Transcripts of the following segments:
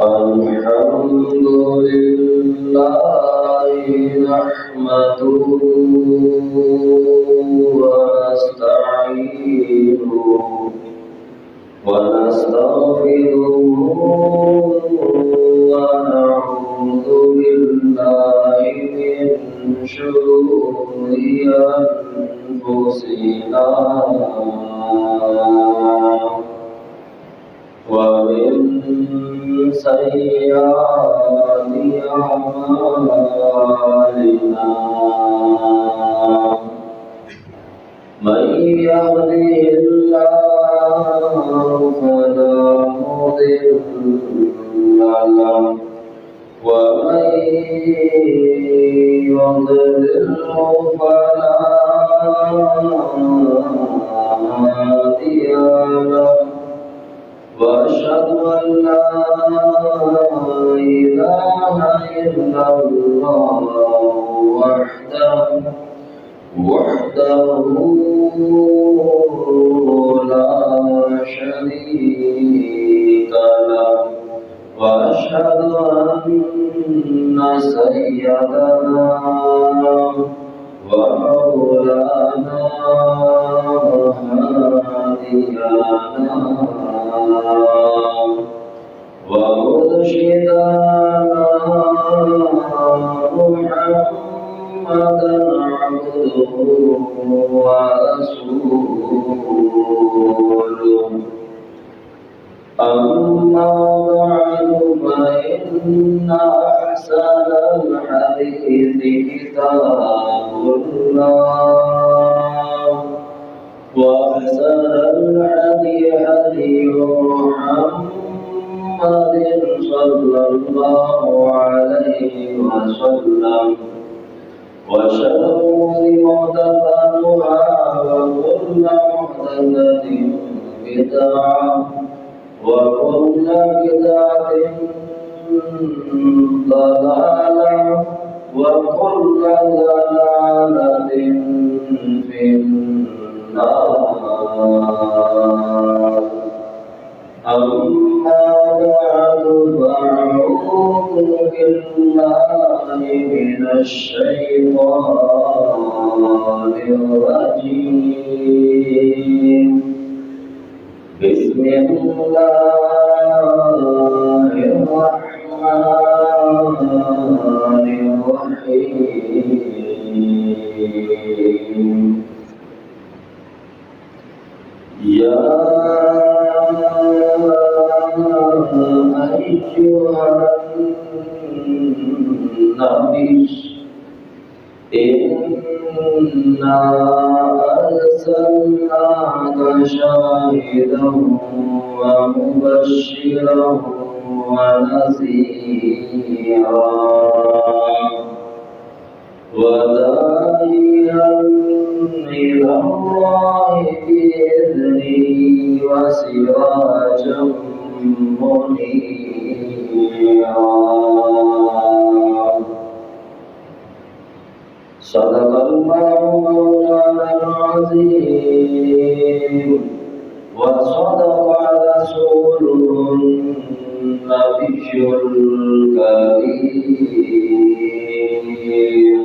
الحمد لله نحمده ونستعينه ونستغفره ونعوذ بالله من شرور أنفسنا ومن سيئات أعمالنا من يهده الله فلا مضل له ومن يضلله فلا هادي له وأشهد أن لا إله إلا الله وحده لا شريك له وأشهد أن سيدنا ومولانا وهادينا ومرشدنا محمدا عبده ورسوله أما بعد فإن أحسن الحديث كتاب الله وأحسن الهدي هدي محمد صلى الله عليه وسلم وشر الأمور محدثاتها وكل محدثة بدعة وكل بدعة ضلالة وكل ضلالة في النار أما بعد فأعوذ بالله من الشيطان الرجيم بسم الله الرحمن الرحيم يا أيها النبي إنا أرسلناك شاهدا ومبشرا ونذيرا وداعيا إلى الله بإذنه وسراجا منيرا صدق الله مولانا العظيم وصدق رسوله النبي الكريم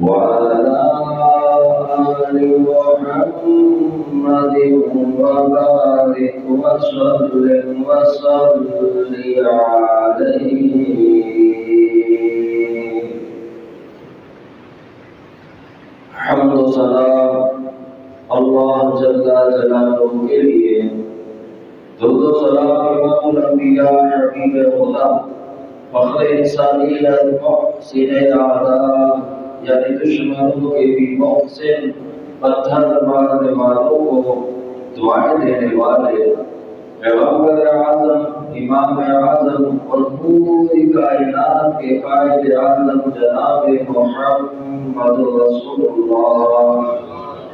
وعلى آل محمد وبارك وسلم عليه کے لیے درود و سلام امام الانبیاء حبیب خدا فخر انسانیت محسن اعلیٰ یعنی دشمنوں کے بھی محسن پتھر مارنے والوں کو دعائیں دینے والے پیغمبر اعظم امام اعظم اور پوری کائنات کے قائد اعظم جناب محمد رسول اللہ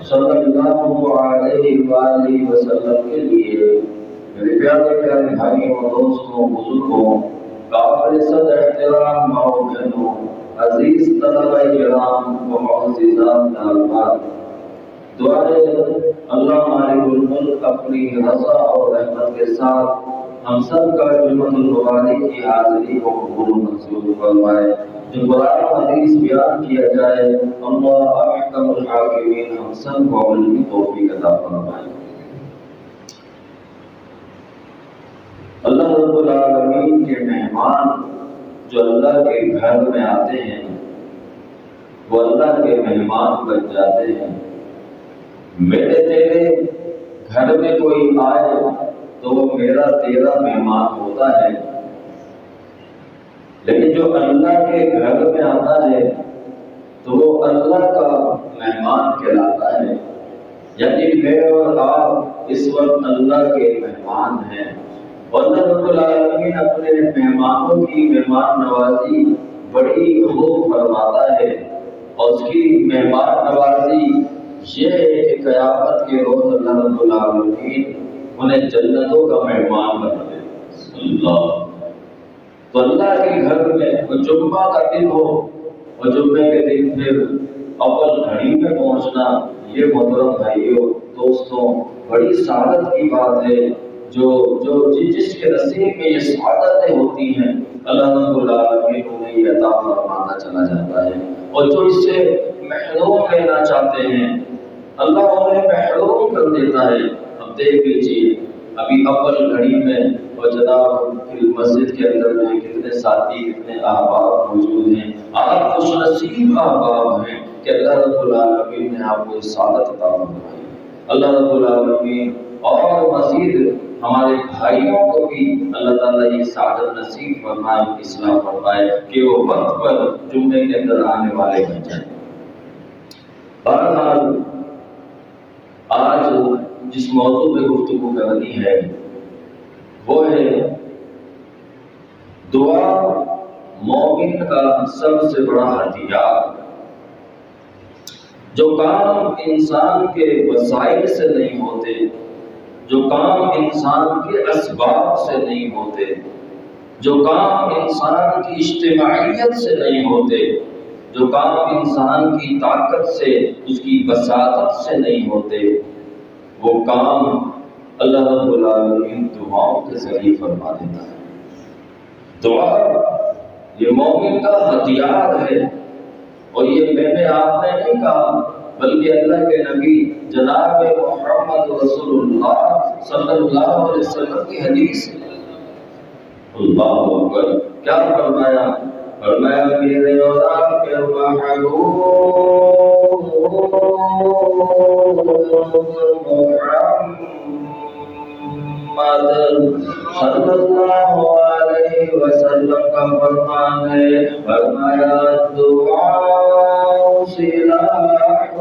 صلی اللہ علیہ وآلہ وسلم کے لیے میرے پیارے پیارے بھائیوں دوستوں بزرگوں قابل صد احترام ماؤ بہنوں عزیز طلبہ کرام و معززان طالبات دعائیں اللہ مالک الملک اپنی رضا اور رحمت کے ساتھ ہم سب کا جمعۃ المبارک کی حاضری کو قبول و منظور فرمائے جو قرآن و حدیث بیان کیا جائے اللہ احکم الحاکمین ہم سب کو عمل کی توفیق عطا فرمائے۔ اللہ رب العالمین کے مہمان جو اللہ کے گھر میں آتے ہیں وہ اللہ کے مہمان بن جاتے ہیں۔ میرے تیرے گھر میں کوئی آئے تو وہ میرا تیرا مہمان ہوتا ہے، لیکن جو اللہ کے گھر میں آتا ہے تو وہ اللہ کا مہمان کہلاتا ہے۔ یعنی میں اور آپ اس وقت اللہ کے مہمان ہیں، اور اللہ رب العالمین اپنے مہمانوں کی مہمان نوازی بڑی خوب فرماتا ہے، اور اس کی مہمان نوازی یہ ہے کہ قیامت کے روز اللہ رب العالمین انہیں جنتوں کا مہمان بنا دے۔ اللہ تو اللہ کے گھر میں جمعہ کا دن ہو اور جمعے کے دن پھر اول گھڑی میں پہنچنا، یہ محترم بھائیوں دوستوں بڑی سعادت کی بات ہے۔ جس کے نصیب میں یہ سعادتیں ہوتی ہیں اللہ رب العالمین انہیں یہ عطا فرماتا چلا جاتا ہے، اور جو اس سے محروم رہنا چاہتے ہیں اللہ انہیں محروم کر دیتا ہے۔ اب دیکھ لیجیے ابھی اول گھڑی میں اور جناب مسجد کے اندر میں کتنے ساتھی کتنے احباب موجود ہیں، آپ خوش نصیب احباب ہیں کہ اللہ رب العالمین نے آپ کو سعادت عطا فرمائی۔ اللہ رب العالمین اور مزید ہمارے بھائیوں کو بھی اللہ تعالیٰ یہ سعادت نصیب فرمائے، اصلاح فرمائے کہ وہ وقت پر جمعے کے اندر آنے والے بن جائیں۔ بہرحال آج جس موضوع پہ گفتگو کرنی ہے وہ ہے دعا مومن کا سب سے بڑا ہتھیار۔ جو کام انسان کے وسائل سے نہیں ہوتے، جو کام انسان کے اسباب سے نہیں ہوتے، جو کام انسان کی اجتماعیت سے نہیں ہوتے، جو کام انسان کی طاقت سے اس کی بساطت سے نہیں ہوتے، وہ کام اللہ رب العالمین دعاؤں کے ذریعے فرما دیتا ہے۔ دعا یہ مومن کا ہتھیار ہے، اور یہ میں نے آپ نے نہیں کہا بلکہ اللہ کے نبی جناب محمد رسول اللہ صلی اللہ علیہ وسلم کی حدیث ہے۔ اللہ اکبر، کیا فرمایا؟ فرمایا میرے اور آپ کے محبوب محمد صلی اللہ علیہ وسلم کا فرمان ہے، فرمایا دعا سلاح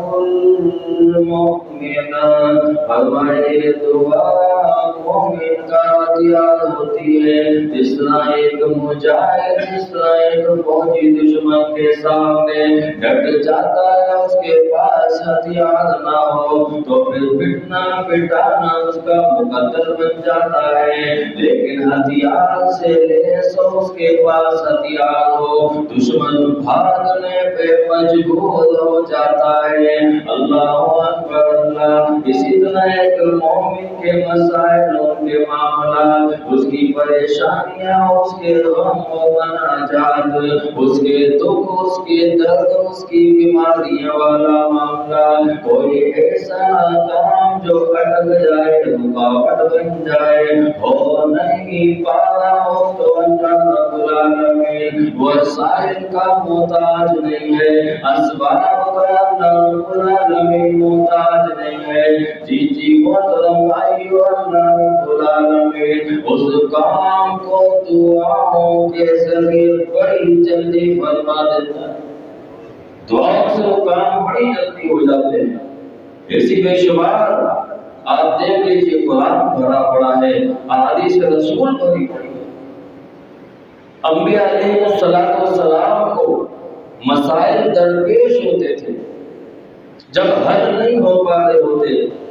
المؤمن، فرمائے دعا مومن کا ہتھیار ہوتی ہے۔ جس طرح ایک مجاہد جس طرح ایک فوجی دشمن کے سامنے ڈٹ جاتا ہے، اس کے پاس ہتھیار نہ ہو تو پھر پٹنا پٹانا اس کا مقدر بن جاتا ہے، لیکن ہتھیار سے لیس اس کے پاس ہتھیار ہو دشمن بھاگنے پہ مجبور ہو جاتا ہے۔ اللہ اکبر اللہ۔ اسی طرح ایک مومن کے مسائل ان کے معاملات، اس کی پریشانیاں، اس کے غم و مناجات، اس کے دکھ، اس کے درد، اس کی بیماریاں والا معاملہ، کوئی ایسا کام جو اٹک جائے رکاوٹ بن جائے ہو نہیں پا رہا ہو تو اللہ رب العالمین وسائل کا محتاج نہیں ہے، اسباب کا اللہ رب العالمین محتاج نہیں ہے۔ جی جی محترم بھائیو، اللہ رب العالمین اس کام کو دعاؤں کے ذریعے بڑی جلدی فرما دیتا ہے۔ دعاؤں سے وہ کام بڑی جلدی ہو جاتے ہیں۔ اسی بے شمار آپ دیکھ لیجیے قرآن بھرا پڑا ہے، احادیث رسول بھری پڑی ہے۔ انبیاء علیہ السلام کو مسائل درپیش ہوتے تھے، جب حل نہیں ہو پا رہے ہوتے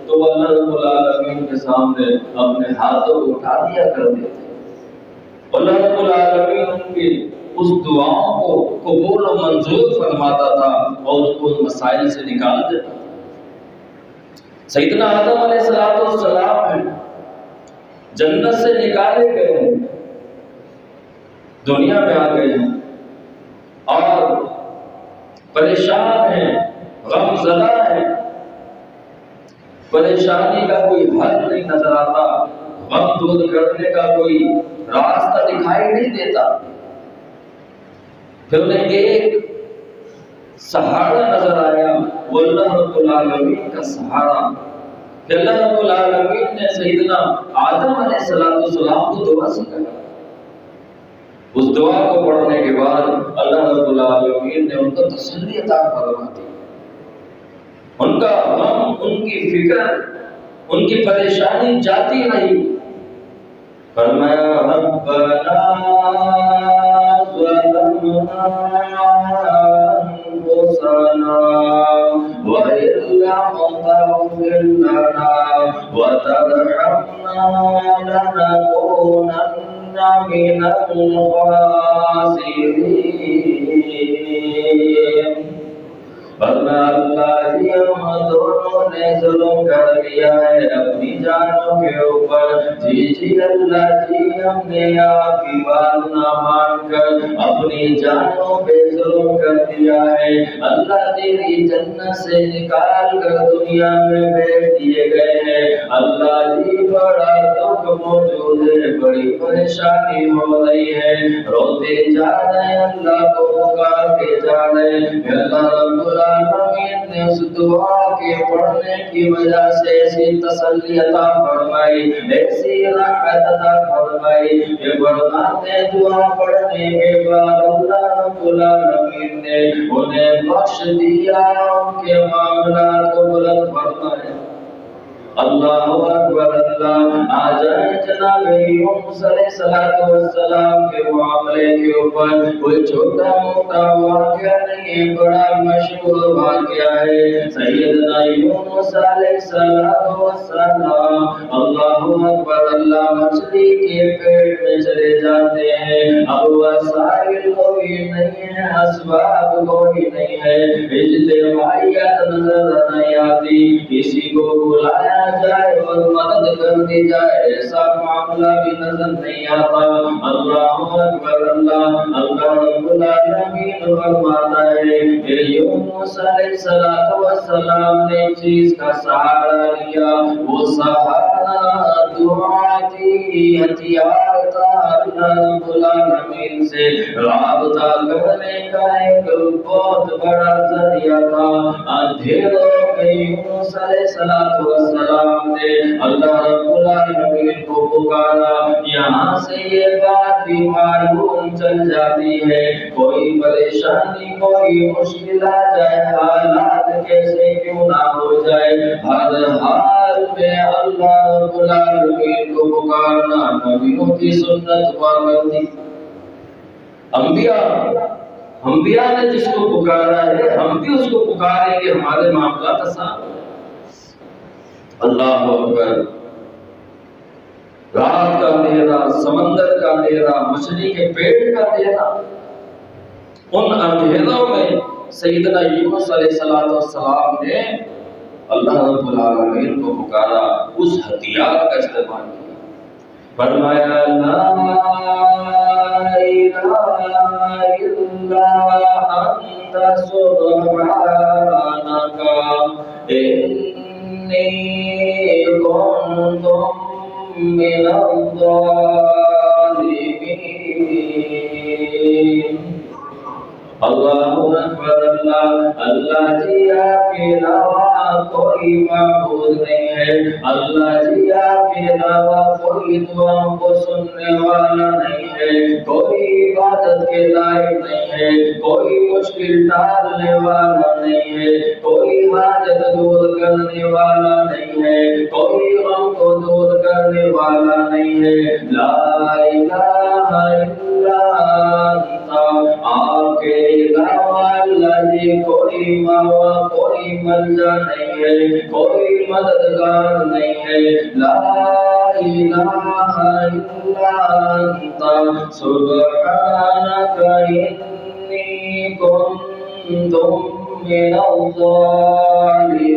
تو وہ اللہ رب العالمین کے سامنے اپنے ہاتھوں کو اٹھا دیا کرتے تھے۔ اللہ رب العالمین ان کی اس دعاؤں کو قبول و منظور فرماتا تھا اور اس کو ان مسائل سے نکال دیتا۔ سیدنا آدم علیہ السلام جنت سے نکالے گئے ہیں، دنیا میں آ گئے ہیں اور پریشان ہیں، غم زدہ ہیں، پریشانی کا کوئی حل نہیں نظر آتا، غم دور کرنے کا کوئی راستہ دکھائی نہیں دیتا۔ پھر انہیں ایک سہارا نظر آیا، وہ اللہ رب العالمین کا سہارا۔ پھر اللہ رب العالمین نے سیدنا آدم علیہ السلام کو دعا سکھایا۔ اس دعا کو پڑھنے کے بعد اللہ رب العالمین نے ان کو تسلی عطا فرما دی۔ ان کا غم، ان کی فکر، ان کی پریشانی جاتی رہی۔ فرمایا ربنا ظلمنا انفسنا وإن لم تغفر لنا وترحمنا لنكونن من الخاسرين۔ فرمایا اللہ جی ہم دونوں نے ظلم کر لیا ہے اپنی جانوں کے اوپر، جی جی اللہ جی ہم نے آپ کی بات نہ مان کر اپنی جانوں پہ ظلم کر دیا ہے۔ اللہ تیری جنت سے نکال کر دنیا میں بھیج دیے گئے ہیں، اللہ جی بڑا دکھ موجود ہے، بڑی پریشانی ہو رہی ہے، روتے جا رہے ہیں، اللہ کو پکار کے جا رہے ہیں۔ اللہ رب العالمین نے اس دعا کے پڑھنے کی وجہ سے ایسی تسلی عطا فرمائی، ایسی راحت عطا فرمائی کہ فرماتے دعا پڑھنے کے بعد اللہ رب العالمین نے انہیں بخش دیا، ان کے معاملات کو بلند فرمایا۔ اللہ اکبر اللہ۔ آ جائیں جناب یونس علیہ السلام کے معاملے کے اوپر کوئی چھوٹا موٹا واقعہ نہیں ہے، بڑا مشہور واقعہ ہے۔ سیدنا یونس علیہ السلام اللہ اکبر اللہ مچھلی کے پیٹ میں چلے جاتے ہیں، اب وسائل کوئی نہیں ہے، اسباب کوئی نہیں ہے، اجتماعیت نظر نہیں آتی، کسی کو بلایا جائے اور مدد کر دی جائے ایسا معاملہ بھی نظر نہیں آتا۔ اللہ اکبر اللہ۔ اللہ رب العالمین فرماتا ہے کہ یونس علیہ السلام نے چیز کا سہارا لیا، وہ سہارا دعا تھی، ہتھیار تھا اللہ رب العالمین سے رابطہ کرنے کا ایک بہت بڑا ذریعہ تھا۔ اندھیروں میں یونس علیہ السلام نے اللہ رب العالمین کو پکارا، یہاں سے یہ بات بھی معلوم چل جاتی ہے کوئی پریشانی کوئی مشکل آ جائے، حالات کیسے کیوں نہ ہو جائے، ہر حال میں اللہ رب العالمین کو پکارنا نبیوں کی سنت ہوا کرتی۔ انبیاء نے جس کو پکارا ہے ہم بھی اس کو پکاریں گے، ہمارے معاملات آسان۔ اللہ اکبر۔ رات کا اندھیرا، سمندر کا اندھیرا، مچھلی کے پیٹ کا اندھیرا، ان اندھیروں میں سیدنا یونس علیہ السلام نے اللہ رب العالمین کو پکارا، اس ہتھیار کا استعمال کیا۔ فرمایا لا الہ الا انت سبحانک انی کنت من الظالمین۔ اللہ اکبر اللہ، اللہ جی آپ کے علاوہ کوئی معبود نہیں ہے، اللہ جی آپ کے علاوہ کوئی دعاؤں کو سننے والا نہیں ہے، کوئی عبادت کے لائق نہیں ہے، کوئی مشکل ٹالنے والا نہیں ہے، کوئی حاجت دور کرنے والا نہیں ہے، کوئی غم کو دور کرنے والا نہیں ہے، لا الہ الا انت، آپ کے علاوہ اللہ جی کوئی ماوا کوئی ملجا نہیں ہے، کوئی مددگار نہیں ہے، لا الہ الا انت سبحانک انی کنت من الظالمین۔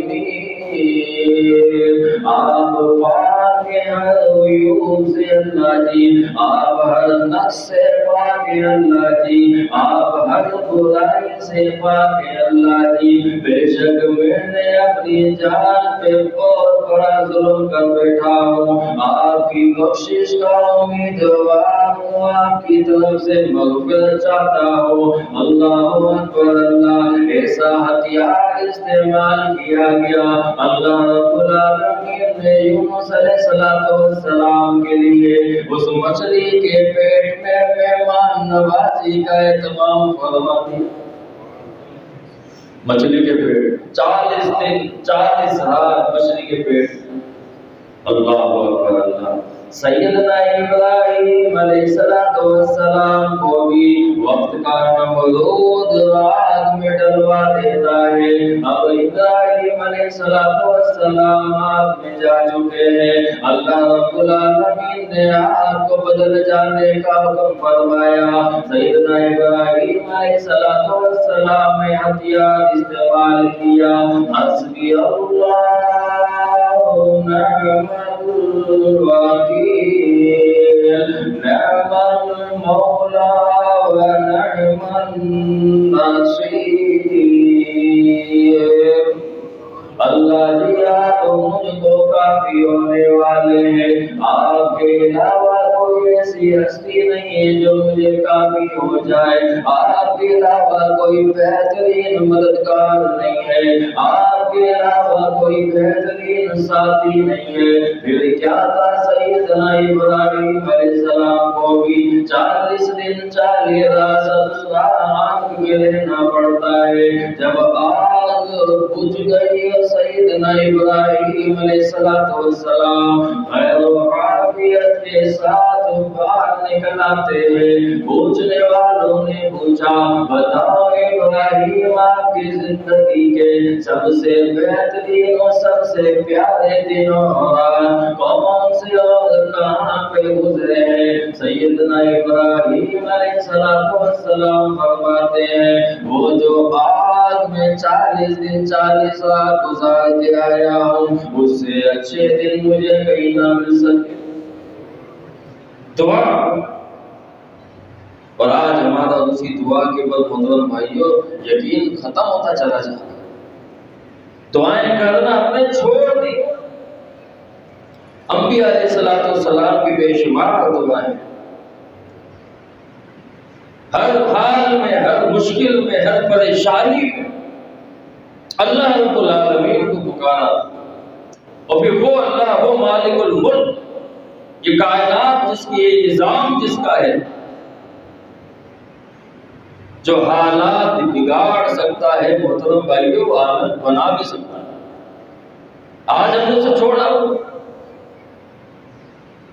آپ پاک ہیں ہر عیوب سے اللہ جی، آپ ہر نقص سے پاک ہیں اللہ جی، آپ ہر برائی سے پاک ہیں اللہ جی۔ بے شک میں نے اپنی جان پہ بہت بڑا ظلم کر بیٹھا ہوں، آپ کی بخشش کا امیدوار ہوں، آپ کی طرف سے مغفرت چاہتا ہوں۔ اللہ اکبر اللہ، ایسا ہتھیار استعمال کیا گیا اللہ رب العالمین نے یونس علیہ السلام کے لیے اس مچھلی کے پیٹ میں مہمان نوازی کا اہتمام فرما دیا۔ مچھلی کے پیٹ 40 دن 40 رات مچھلی کے پیٹ، اللہ اکبر اللہ۔ سیدنا ابراہیم علیہ السلام کو بھی وقت کا نمرود آگ میں ڈلوا دیتا ہے، اب ابراہیم علیہ السلام آگ میں جا چکے ہیں، اللہ رب العالمین نے آگ کو بدل جانے کا حکم فرمایا۔ سیدنا ابراہیم علیہ السلام نے ہتھیار استعمال کیا، حسبی اللہ نعم الوکیل نعم المولا ونعم النصیر۔ اللہ جی آپ مجھ کو کافی ہونے والے ہیں، آپ کے علاوہ کوئی ایسی ہستی نہیں ہے جو مجھے کافی ہو جائے، آپ کے علاوہ کوئی بہترین مددگار نہیں ہے، آپ کے علاوہ کوئی بہترین ساتھی نہیں ہے۔ پھر کیا تھا سیدنا ابراہیم علیہ السلام کو بھی 40 دن 40 رات آگ میں رہنا پڑتا ہے۔ جب آگ بجھ گئی سیدنا ابراہیم علیہ السلام خیر و عافیت کے ساتھ باہر نکل آتے ہیں۔ پوچھنے والوں نے پوچھا، بتاؤ ابراہیم آپ کی زندگی کے سب سے بہترین اور سب سے پیارے دنوں کون سے اور کہاں پہ گزرے ہیں؟ سیدنا ابراہیم علیہ السلام فرماتے ہیں، وہ جو آگ میں 40 دن 40 رات گزار کے آیا ہوں، اس سے اچھے دن مجھے کہیں نہ مل سکے۔ دعا، اور آج ہمارا اسی دعا کے پر محترم بھائیوں یقین ختم ہوتا چلا جا رہا ہے۔ دعائیں کرنا ہم نے چھوڑ دی۔ انبیاء علیہ السلام کی بے شمار دعائیں، ہر حال میں، ہر مشکل میں، ہر پریشانی میں اللہ رب العالمین کو پکارا، اور پھر وہ اللہ، وہ مالک الملک، یہ کائنات جس کی، یہ نظام جس کا ہے، جو حالات بگاڑ سکتا ہے محترم بھائیوں، وہ حالت بنا بھی سکتا ہے۔ آج ہم نے اسے چھوڑا۔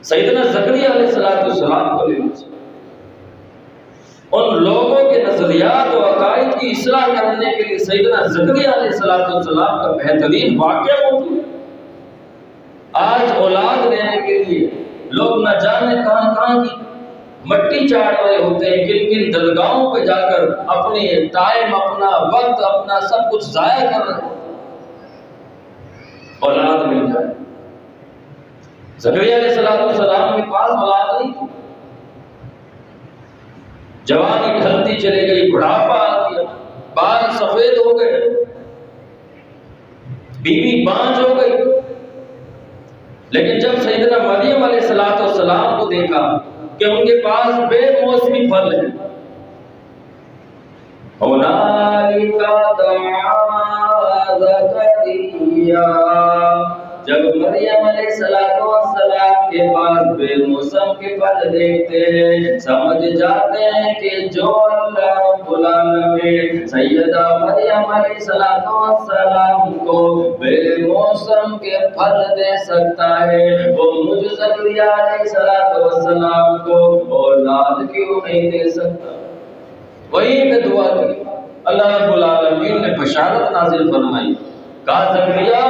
سیدنا زکریا علیہ السلام کو لے لیجیے، ان لوگوں کے نظریات و عقائد کی اصلاح کرنے کے لیے سیدنا زکریا علیہ السلام کا بہترین واقعہ موجود ہے۔ آج اولاد لینے کے لیے لوگ نہ جانے کہاں کہاں کی مٹی چاٹ رہے ہوتے ہیں، کن کن درگاہوں پہ جا کر اپنے ٹائم، اپنا وقت، اپنا سب کچھ ضائع کر رہے ہیں، اولاد مل جائے۔ زکریا علیہ السلام کے پاس اولاد نہیں تھی، جوانی ڈھلتی چلی گئی، بڑھاپا آ گیا، بال سفید ہو گئے، بیوی بانجھ ہو گئی۔ لیکن جب سیدنا مریم علیہ السلام کو دیکھا کہ ان کے پاس بے موسمی پھل ہے، هنالك دعا زكریا، جب مریم علیہ السلام کے پاس بے موسم کے پھل دیکھتے ہیں، سمجھ جاتے ہیں کہ جو اللہ رب العالمین سیدہ مریم علیہ السلام کو بے موسم کے پھل دے سکتا ہے، وہ مجھ زکریا علیہ السلام کو اولاد کیوں نہیں دے سکتا؟ وہیں پہ دعا کی، اللہ رب العالمین نے بشارت نازل فرمائی، کہا زکریا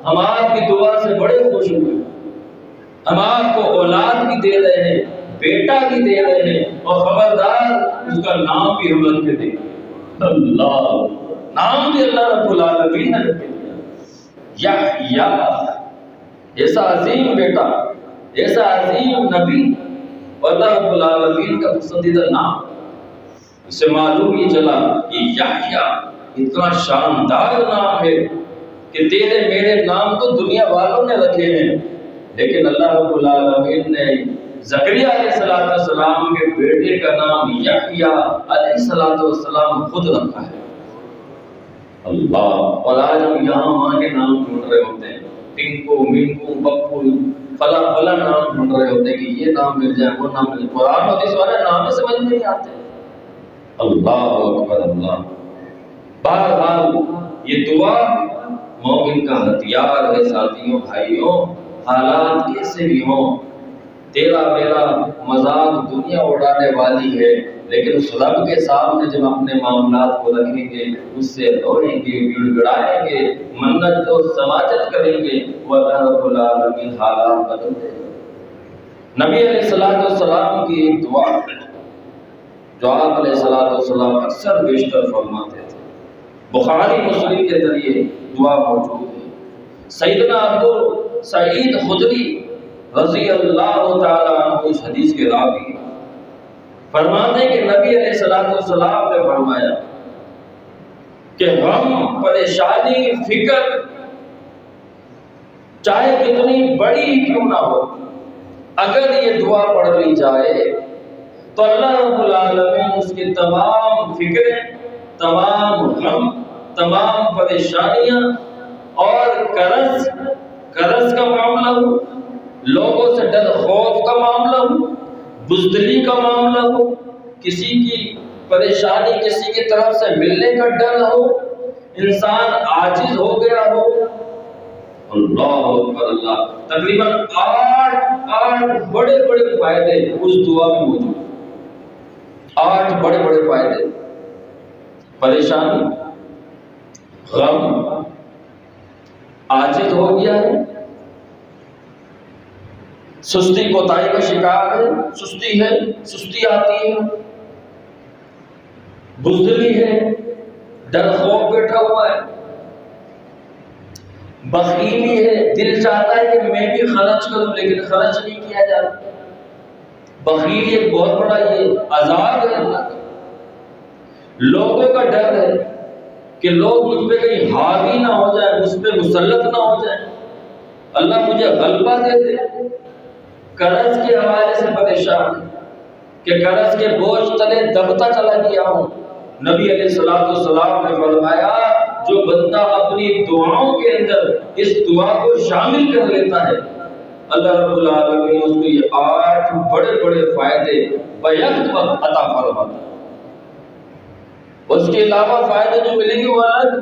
ہم آپ کی دعا سے بڑے خوش ہوئے، ہم آپ کو اولاد بھی دے رہے ہیں، بیٹا بھی دے رہے ہیں، اور خبردار اس کا نام بھی ہم رکھ کے دیں۔ اللہ، نام بھی اللہ رب العالمین نے رکھ دیا، یحییٰ، ایسا عظیم بیٹا، ایسا عظیم نبی، اور اللہ رب العالمین کا پسندیدہ نام۔ اس سے معلوم یہ چلا کہ یحییٰ اتنا شاندار نام ہے کہ تیرے میرے نام تو دنیا والوں نے رکھے ہیں، لیکن اللہ رب العالمین نے زکریا علیہ السلام کے بیٹے کا نام یحییٰ علیہ السلام خود رکھا ہے۔ اللہ، اور آج ہم یہاں وہاں کے نام ڈھونڈ رہے ہوتے ہیں، ٹنکو، منکو، بپو، فلاں فلاں نام ڈھونڈ رہے ہوتے ہیں کہ یہ نام مل جائے، وہ نام مل جائے۔ قرآن حدیث والے نام ہی سمجھ نہیں آتے۔ اللہ اکبر، اللہ۔ بہرحال یہ دعا مومن کا ہتھیار ہے ساتھیوں، بھائیوں، حالات کیسے بھی ہوں، تیرا میرا مذاق دنیا اڑانے والی ہے، لیکن اس رب کے سامنے جب اپنے معاملات کو رکھیں گے، اس سے روئیں گے، گڑ گڑائیں گے، منت و سماجت کریں گے، وہ اللہ رب العالمین حالات بدل دے گا۔ نبی علیہ السلام کی ایک دعا جو آپ علیہ السلام اکثر بیشتر فرماتے تھے، بخاری مسلم کے ذریعے دعا موجود ہے۔ سیدنا ابو سعید خدری رضی اللہ تعالیٰ عنہ اس حدیث کے راوی فرماتے ہیں کہ نبی علیہ السلام نے فرمایا کہ غم، پریشانی، فکر چاہے کتنی بڑی کیوں نہ ہو، اگر یہ دعا پڑھ لی جائے تو اللہ رب العالمین اس کی تمام فکریں، تمام غم، تمام پریشانیاں اور قرض کا معاملہ ہو، لوگوں سے ڈر خوف کا معاملہ ہو، بزدلی کا معاملہ ہو، کسی کی پریشانی کسی کی طرف سے ملنے کا ڈر ہو، انسان عاجز ہو گیا ہو، اللہ اکبر، اللہ، تقریباً آٹھ بڑے بڑے فائدے اس دعا میں موجود ہیں۔ 8 بڑے بڑے فائدے، پریشانی، غم، عاجز ہو گیا ہے، سستی کوتاہی کا شکار ہے، سستی آتی ہے، بزدلی ہے، ڈر خوف بیٹھا ہوا ہے، بخیلی ہے، دل چاہتا ہے کہ میں بھی خرچ کروں لیکن خرچ نہیں کیا جاتا۔ بخیلی ایک بہت بڑا یہ عذاب ہے اللہ کا۔ لوگوں کا ڈر ہے کہ لوگ مجھ پہ کہیں حاوی نہ ہو جائیں، مجھ پہ مسلط نہ ہو جائیں، اللہ مجھے غلبہ دے دے۔ قرض کے حوالے سے پریشان کہ قرض کے بوجھ تلے دبتا چلا گیا ہوں۔ نبی علیہ السلام نے فرمایا جو بندہ اپنی دعاؤں کے اندر اس دعا کو شامل کر لیتا ہے، اللہ رب العالمین اس کو یہ 8 بڑے بڑے فائدے بیک وقت عطا فرماتا ہے۔ اس کے علاوہ فائدے جو ملیں گے وہ الگ۔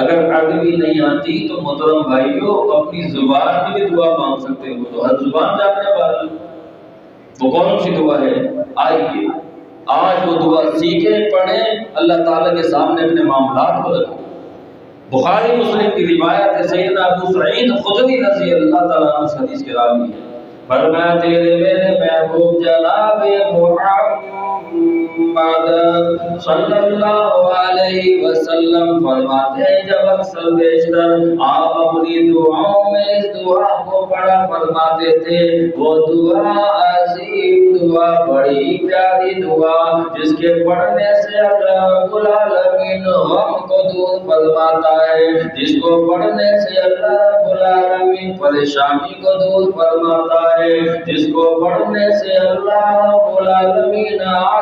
اگر عربی نہیں آتی تو محترم بھائیوں اپنی زبان میں بھی دعا مانگ سکتے ہو، تو ہر زبان جاننے والی وہ کون سی دعا ہے؟ آئیے آج وہ دعا سیکھیں، پڑھیں، اللہ تعالیٰ کے سامنے اپنے معاملات کو رکھیں۔ بخاری مسلم کی روایت ہے، سیدنا ابو سعید خدری رضی اللہ تعالیٰ عنہ اس حدیث کے راوی ہیں، فرمایا تیرے میرے محبوب جناب محمد صلی اللہ علیہ وسلم فرماتے ہیں جب اکثر بیشتر آپ اپنی دعاؤں میں اس دعا کو پڑھا فرماتے تھے، وہ دعا عظیم دعا، بڑی پیاری دعا، جس کے پڑھنے سے اللہ رب العالمین غم کو دور فرماتا ہے، جس کو پڑھنے سے اللہ رب العالمین پریشانی کو دور فرماتا ہے، جس کو پڑھنے سے اللہ رب العالمین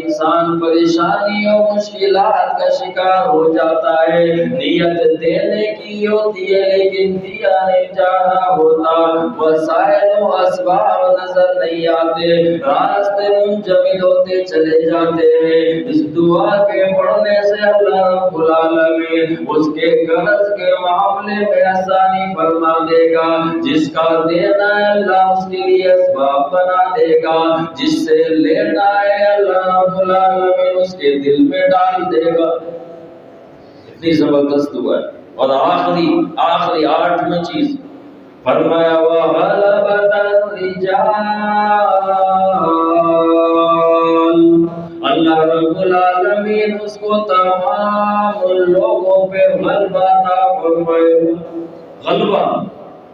انسان پریشانی اور مشکلات کا شکار ہو جاتا ہے، نیت دینے کی ہوتی ہے لیکن دیا نہیں جا رہا ہوتا، وسائل و اسباب نظر نہیں آتے، راستے منجمد ہوتے چلے جاتے ہیں۔ اس دعا کے پڑھنے سے اللہ رب العالمین اس کے قرض کے معاملے میں آسانی فرما دے گا، جس کا دینا ہے اللہ اس کے لیے اسباب بنا دے گا، جس سے لینا ہے اللہ رب العالمین اس کے دل میں ڈال دے گا۔ اتنی زبردست دعا ہے۔ اور آخری 8ویں چیز فرمایا وَغَلَبَةَ الرِّجَالِ، اللہ رب العالمین اس کو تمام لوگوں پہ غلبہ عطا فرمائے گا۔ غلبہ،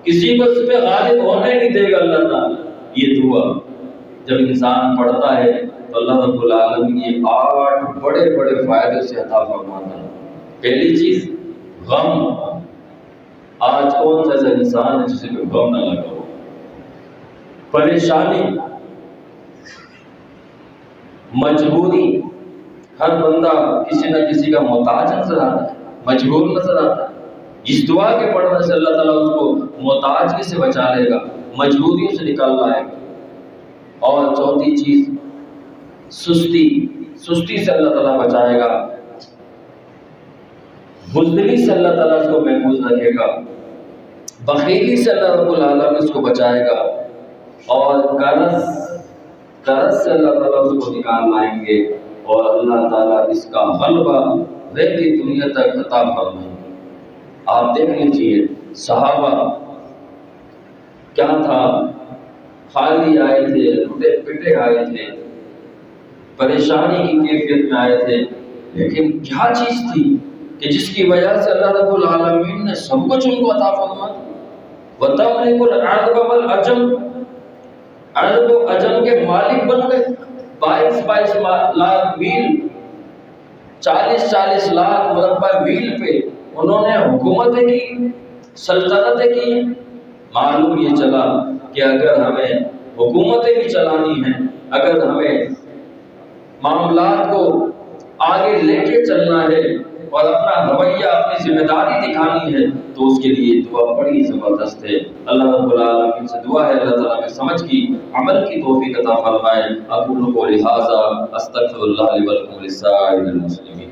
کسی کو اس پہ غالب ہونے نہیں دے گا اللہ تعالیٰ۔ یہ دعا جب انسان پڑھتا ہے تو اللہ رب العالمین یہ 8 بڑے بڑے فائدے سے عطا فرماتا ہے۔ پہلی چیز غم۔ آج کون سا ایسا انسان ہے جسے کوئی غم نہ لگا ہو؟ پریشانی، مجبوری، ہر بندہ کسی نہ کسی کا محتاج نظر آتا ہے، مجبور نظر آتا ہے۔ اس دعا کے پڑھنے سے اللہ تعالیٰ اس کو محتاجگی سے بچا لے گا، مجبوریوں سے نکال لائے گا۔ اور چوتھی چیز سستی سے اللہ تعالیٰ بچائے گا، بزدلی سے اللہ تعالیٰ اس کو محفوظ رکھے گا، بخیلی سے اللہ رب العالمین اس کو بچائے گا، اور قرض سے اللہ تعالیٰ اس کو نکال لائیں گے، اور اللہ تعالیٰ اس کا غلبہ رہتی دنیا تک عطا فرمائیں گے۔ آپ دیکھ لیجئے صحابہ کیا تھا، خالی آئے تھے، ٹوٹے پٹے آئے تھے، پریشانی کی کیفیت میں آئے تھے، لیکن کیا چیز تھی کہ جس کی وجہ سے اللہ رب العالمین نے سب کچھ ان کو عطا فرمایا۔ وَتَمْلِكُ الْعَرْبَ وَالْعَجَمَ، عرب و عجم کے مالک بن گئے۔ 22 لاکھ میل، 40 لاکھ مربع میل پہ انہوں نے حکومتیں کی، سلطنتیں کی۔ معلوم یہ چلا کہ اگر ہمیں حکومتیں بھی چلانی ہیں، اگر ہمیں معاملات کو آگے لے کے چلنا ہے اور اپنا رویہ، اپنی ذمہ داری دکھانی ہے، تو اس کے لیے دعا بڑی زبردست ہے۔ اللہ رب العالمین سے دعا ہے اللہ تعالیٰ میں سمجھ کی، عمل کی توفیق عطا فرمائے۔ اقول قولی ھذا استغفر اللہ لی ولکم ولسائر المسلمین۔